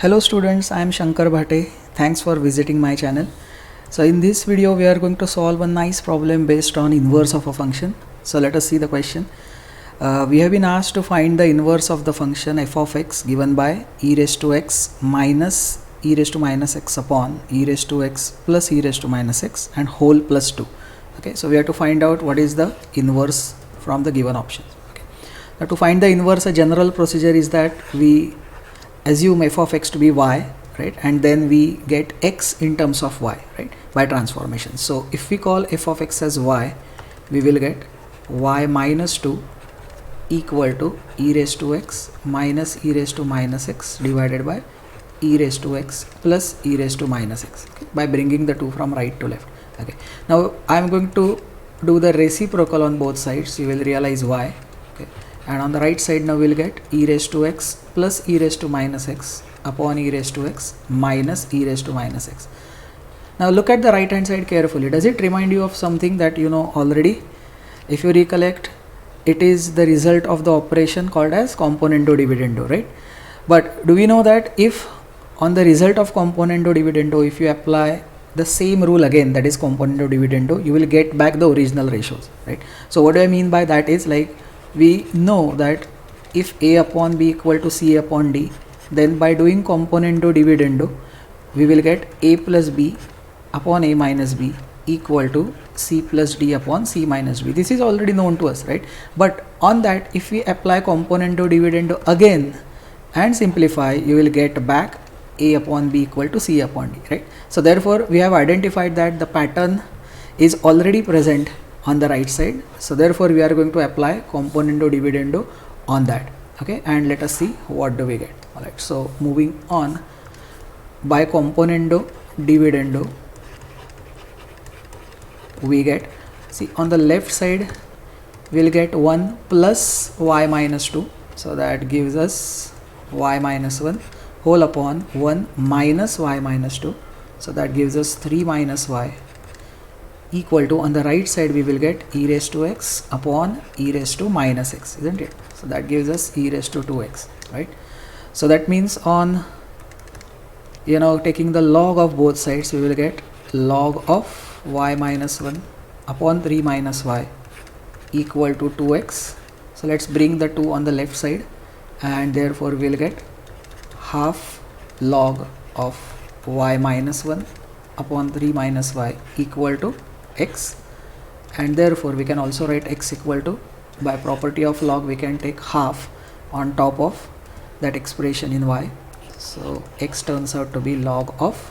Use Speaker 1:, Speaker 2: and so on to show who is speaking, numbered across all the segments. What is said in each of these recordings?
Speaker 1: Hello students, I am Shankar Bhate. Thanks for visiting my channel. So in this video we are going to solve a nice problem based on inverse of a function. So let us see the question. We have been asked to find the inverse of the function f of x given by e raised to x minus e raised to minus x upon e raised to x plus e raised to minus x and whole plus 2. Okay, so we have to find out what is the inverse from the given options. Okay. Now to find the inverse, a general procedure is that we assume f of x to be y, right, and then we get x in terms of y, right, by transformation. So if we call f of x as y, we will get y minus 2 equal to e raised to x minus e raised to minus x divided by e raised to x plus e raised to minus x, okay, by bringing the 2 from right to left. Okay, now I am going to do the reciprocal on both sides. You will realize why. Okay, and on the right side now we'll get e raised to x plus e raised to minus x upon e raised to x minus e raised to minus x. Now look at the right hand side carefully. Does it remind you of something that you know already? If you recollect, it is the result of the operation called as componendo dividendo, right? But do we know that if on the result of componendo dividendo, if you apply the same rule again, that is componendo dividendo, you will get back the original ratios, right? So what do I mean by that is, like, we know that if a upon b equal to c upon d, then by doing componendo dividendo we will get a plus b upon a minus b equal to c plus d upon c minus b. This is already known to us, right? But on that, if we apply componendo dividendo again and simplify, you will get back a upon b equal to c upon d, right? So therefore we have identified that the pattern is already present on the right side. So therefore we are going to apply componendo dividendo on that. Okay, and let us see what do we get. All right, so moving on, by componendo dividendo we get, see, on the left side we'll get 1 plus y minus 2, so that gives us y minus 1 whole upon 1 minus y minus 2, so that gives us 3 minus y equal to, on the right side we will get e raised to x upon e raised to minus x, isn't it? So that gives us e raised to 2x, right? So that means on, you know, taking the log of both sides, we will get log of y minus 1 upon 3 minus y equal to 2x. So let's bring the 2 on the left side, and therefore we will get half log of y minus 1 upon 3 minus y equal to x, and therefore we can also write x equal to, by property of log we can take half on top of that expression in y. So x turns out to be log of,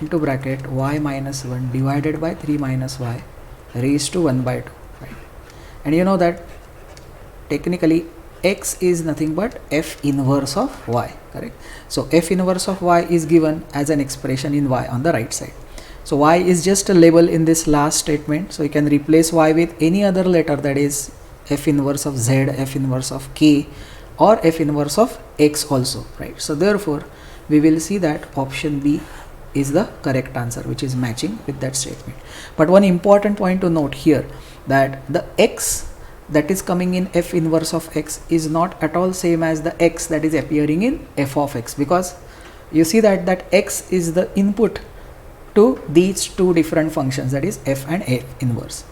Speaker 1: into bracket, y minus 1 divided by 3 minus y raised to 1 by 2, right? And you know that technically x is nothing but f inverse of y, correct? So f inverse of y is given as an expression in y on the right side. So y is just a label in this last statement, so you can replace y with any other letter, that is f inverse of z, f inverse of k, or f inverse of x also, right? So therefore we will see that option B is the correct answer, which is matching with that statement. But one important point to note here, that the x that is coming in f inverse of x is not at all same as the x that is appearing in f of x, because you see that x is the input to these two different functions, that is f and f inverse.